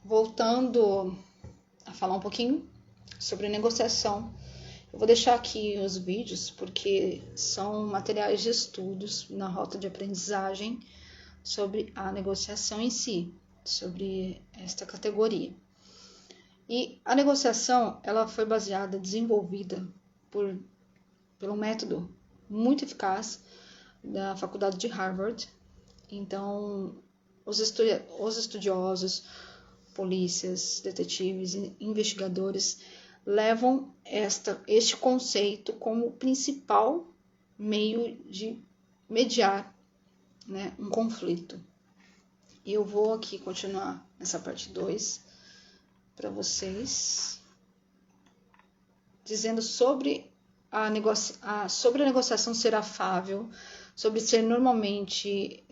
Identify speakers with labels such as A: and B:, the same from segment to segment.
A: Voltando a falar um pouquinho sobre negociação, eu vou deixar aqui os vídeos porque são materiais de estudos na rota de aprendizagem sobre a negociação em si, sobre esta categoria. E a negociação, ela foi desenvolvida pelo método muito eficaz da Faculdade de Harvard. Então, os estudiosos, polícias, detetives e investigadores levam este conceito como principal meio de mediar, né, um conflito. E eu vou aqui continuar nessa parte 2 para vocês, dizendo sobre a negociação ser afável, sobre ser normalmente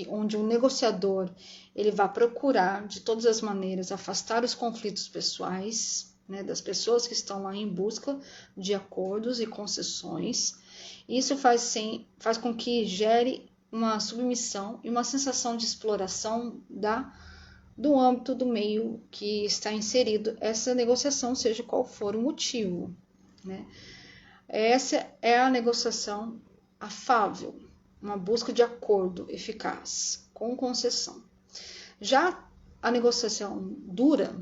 A: onde um negociador ele vai procurar de todas as maneiras afastar os conflitos pessoais, né, das pessoas que estão lá em busca de acordos e concessões. Isso faz com que gere uma submissão e uma sensação de exploração do âmbito do meio que está inserido essa negociação, seja qual for o motivo, né? Essa é a negociação afável, uma busca de acordo eficaz, com concessão. Já a negociação dura,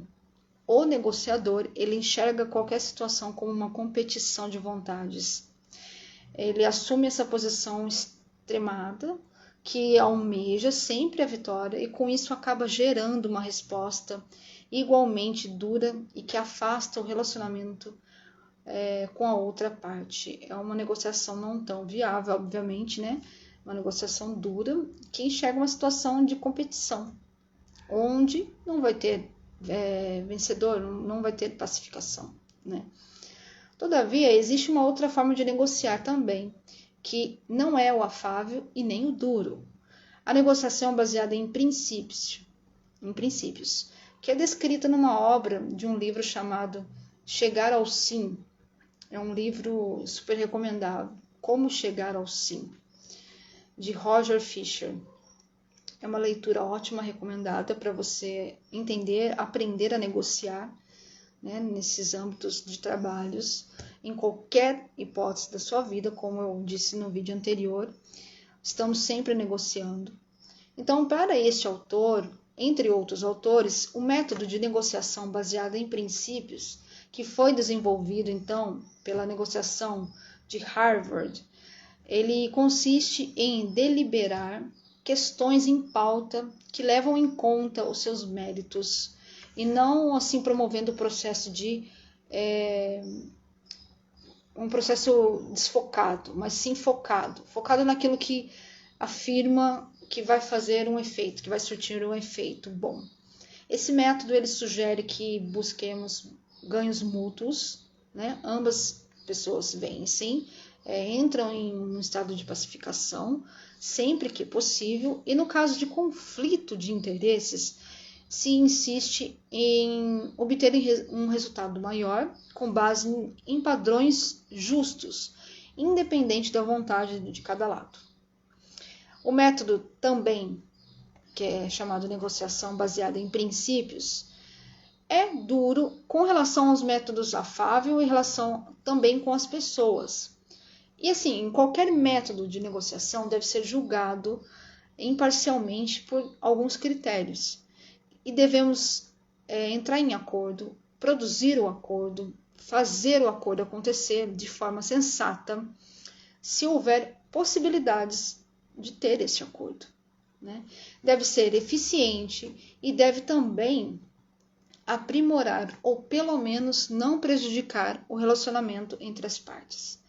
A: o negociador, ele enxerga qualquer situação como uma competição de vontades. Ele assume essa posição extremada, que almeja sempre a vitória, e com isso acaba gerando uma resposta igualmente dura e que afasta o relacionamento com a outra parte. É uma negociação não tão viável, obviamente, né? Uma negociação dura que enxerga uma situação de competição, onde não vai ter vencedor, não vai ter pacificação, né? Todavia, existe uma outra forma de negociar também, que não é o afável e nem o duro. A negociação é baseada em princípios, que é descrita numa obra de um livro chamado Chegar ao Sim. É um livro super recomendado, Como Chegar ao Sim, de Roger Fisher. É uma leitura ótima, recomendada para você entender, aprender a negociar, né, nesses âmbitos de trabalhos, em qualquer hipótese da sua vida, como eu disse no vídeo anterior, estamos sempre negociando. Então, para este autor, entre outros autores, o método de negociação baseado em princípios, que foi desenvolvido, então, pela negociação de Harvard, ele consiste em deliberar questões em pauta que levam em conta os seus méritos e não assim promovendo o processo um processo desfocado, mas sim focado naquilo que afirma que vai fazer um efeito, que vai surtir um efeito bom. Esse método ele sugere que busquemos ganhos mútuos, né? Ambas pessoas vencem, entram em um estado de pacificação sempre que possível, e no caso de conflito de interesses, se insiste em obter um resultado maior com base em padrões justos, independente da vontade de cada lado. O método também, que é chamado negociação baseada em princípios, é duro com relação aos métodos afável e em relação também com as pessoas. E assim, qualquer método de negociação deve ser julgado imparcialmente por alguns critérios. E devemos entrar em acordo, produzir o acordo, fazer o acordo acontecer de forma sensata, se houver possibilidades de ter esse acordo, né? Deve ser eficiente e deve também aprimorar ou pelo menos não prejudicar o relacionamento entre as partes.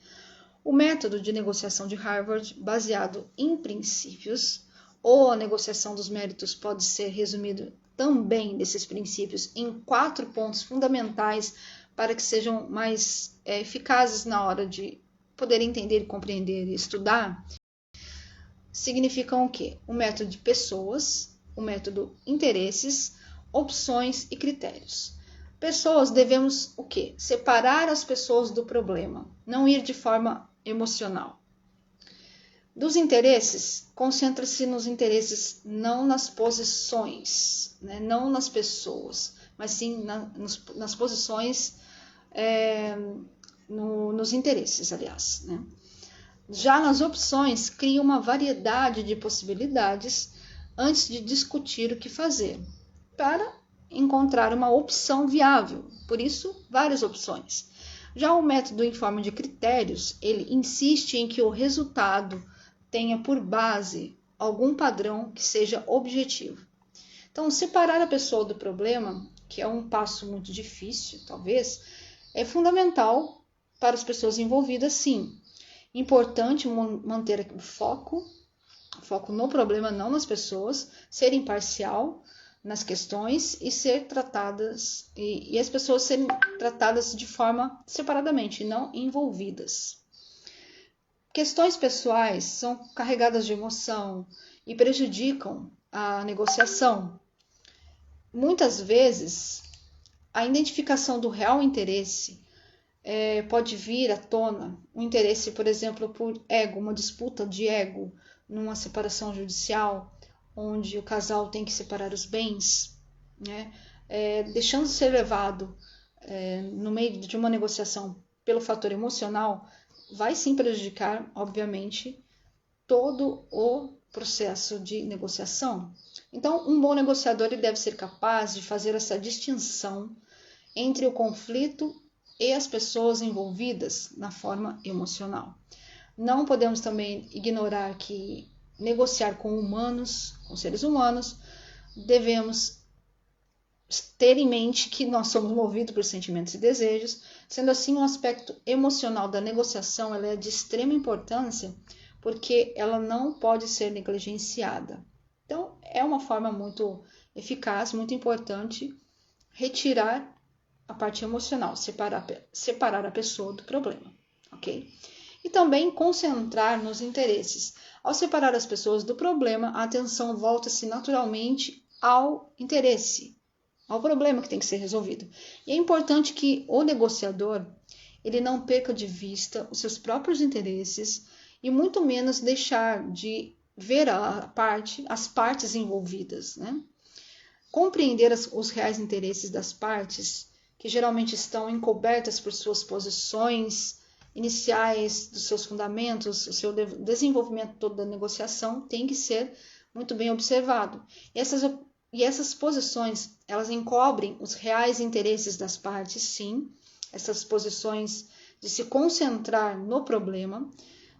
A: O método de negociação de Harvard, baseado em princípios, ou a negociação dos méritos, pode ser resumido também desses princípios em 4 pontos fundamentais para que sejam mais eficazes na hora de poder entender, compreender e estudar. Significam o quê? O método de pessoas, o método interesses, opções e critérios. Pessoas, devemos o quê? Separar as pessoas do problema, não ir de forma emocional. Dos interesses, concentra-se nos interesses, não nas posições, né? Não nas pessoas, mas sim nas posições, nos interesses, aliás, né? Já nas opções, cria uma variedade de possibilidades antes de discutir o que fazer, para encontrar uma opção viável, por isso, várias opções. Já o método em forma de critérios, ele insiste em que o resultado tenha por base algum padrão que seja objetivo. Então, separar a pessoa do problema, que é um passo muito difícil, talvez, é fundamental para as pessoas envolvidas, sim. Importante manter o foco no problema, não nas pessoas, ser imparcial nas questões e ser tratadas, e as pessoas serem tratadas de forma separadamente, não envolvidas. Questões pessoais são carregadas de emoção e prejudicam a negociação. Muitas vezes, a identificação do real interesse pode vir à tona, um interesse, por exemplo, por ego, uma disputa de ego numa separação judicial, onde o casal tem que separar os bens, né? Deixando de ser levado no meio de uma negociação pelo fator emocional, vai sim prejudicar, obviamente, todo o processo de negociação. Então, um bom negociador ele deve ser capaz de fazer essa distinção entre o conflito e as pessoas envolvidas na forma emocional. Não podemos também ignorar que negociar com humanos, com seres humanos, devemos ter em mente que nós somos movidos por sentimentos e desejos. Sendo assim, o aspecto emocional da negociação ela é de extrema importância, porque ela não pode ser negligenciada. Então, é uma forma muito eficaz, muito importante, retirar a parte emocional, separar a pessoa do problema, ok? E também concentrar nos interesses. Ao separar as pessoas do problema, a atenção volta-se naturalmente ao interesse, ao problema que tem que ser resolvido. E é importante que o negociador ele não perca de vista os seus próprios interesses e muito menos deixar de ver as partes envolvidas, né? Compreender os reais interesses das partes, que geralmente estão encobertas por suas posições iniciais, dos seus fundamentos, o seu desenvolvimento todo da negociação tem que ser muito bem observado. E essas posições, elas encobrem os reais interesses das partes, sim, essas posições de se concentrar no problema,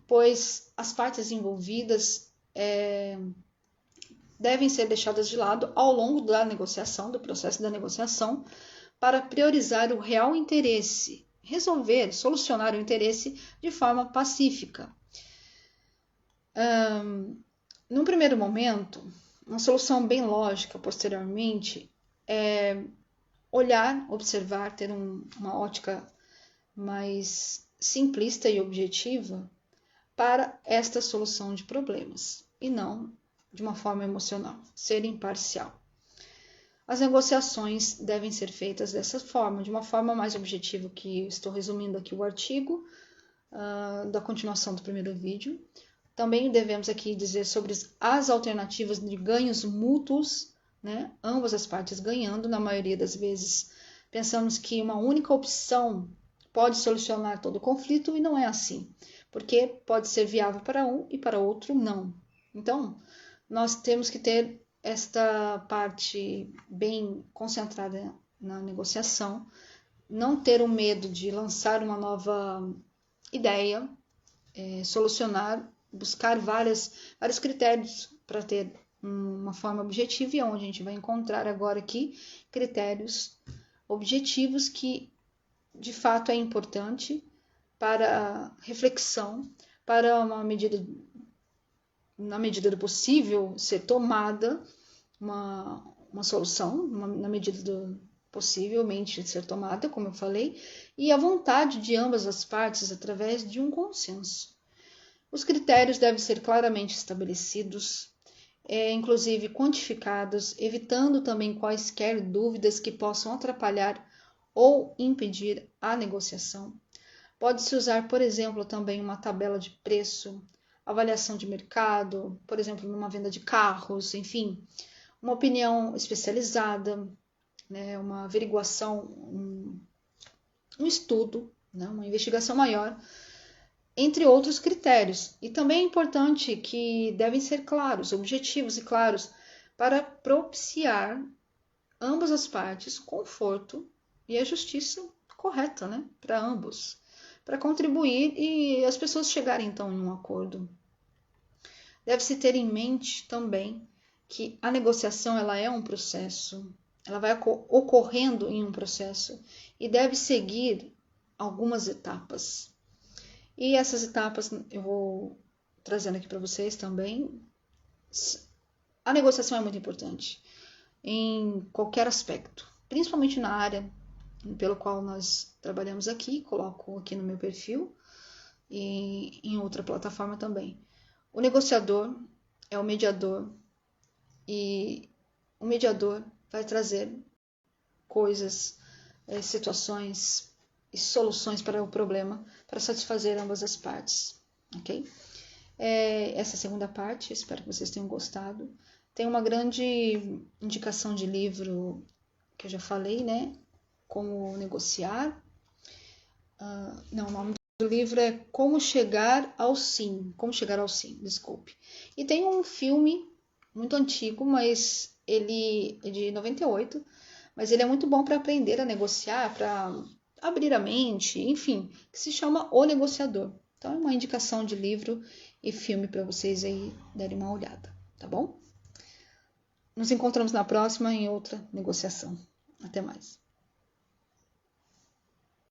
A: pois as partes envolvidas devem ser deixadas de lado ao longo da negociação, do processo da negociação, para priorizar o real interesse, solucionar o interesse de forma pacífica. Num primeiro momento, uma solução bem lógica posteriormente é olhar, observar, ter uma ótica mais simplista e objetiva para esta solução de problemas, e não de uma forma emocional, ser imparcial. As negociações devem ser feitas dessa forma, de uma forma mais objetiva, que estou resumindo aqui o artigo da continuação do primeiro vídeo. Também devemos aqui dizer sobre as alternativas de ganhos mútuos, né? Ambas as partes ganhando, na maioria das vezes. Pensamos que uma única opção pode solucionar todo o conflito e não é assim, porque pode ser viável para um e para outro não. Então, nós temos que ter esta parte bem concentrada na negociação, não ter o medo de lançar uma nova ideia, solucionar, buscar vários critérios para ter uma forma objetiva, e onde a gente vai encontrar agora aqui critérios objetivos que de fato é importante para reflexão, para uma medida, na medida do possível, ser tomada uma solução, na medida do possivelmente ser tomada, como eu falei, e a vontade de ambas as partes através de um consenso. Os critérios devem ser claramente estabelecidos, inclusive quantificados, evitando também quaisquer dúvidas que possam atrapalhar ou impedir a negociação. Pode-se usar, por exemplo, também uma tabela de preço, avaliação de mercado, por exemplo, numa venda de carros, enfim, uma opinião especializada, né, uma averiguação, um estudo, né, uma investigação maior, entre outros critérios. E também é importante que devem ser claros, objetivos e claros, para propiciar ambas as partes conforto e a justiça correta, né, para ambos, para contribuir e as pessoas chegarem então em um acordo. Deve-se ter em mente também que a negociação ela é um processo, ela vai ocorrendo em um processo e deve seguir algumas etapas. E essas etapas eu vou trazendo aqui para vocês também. A negociação é muito importante em qualquer aspecto, principalmente na área pelo qual nós trabalhamos aqui, coloco aqui no meu perfil e em outra plataforma também. O negociador é o mediador e o mediador vai trazer coisas, situações e soluções para o problema para satisfazer ambas as partes, ok? Essa segunda parte, espero que vocês tenham gostado. Tem uma grande indicação de livro que eu já falei, né? Como negociar. Não, o nome do livro é Como Chegar ao Sim. Como Chegar ao Sim, desculpe. E tem um filme muito antigo, mas ele é de 98, mas ele é muito bom para aprender a negociar, para abrir a mente, enfim, que se chama O Negociador. Então é uma indicação de livro e filme para vocês aí darem uma olhada, tá bom? Nos encontramos na próxima em outra negociação. Até mais.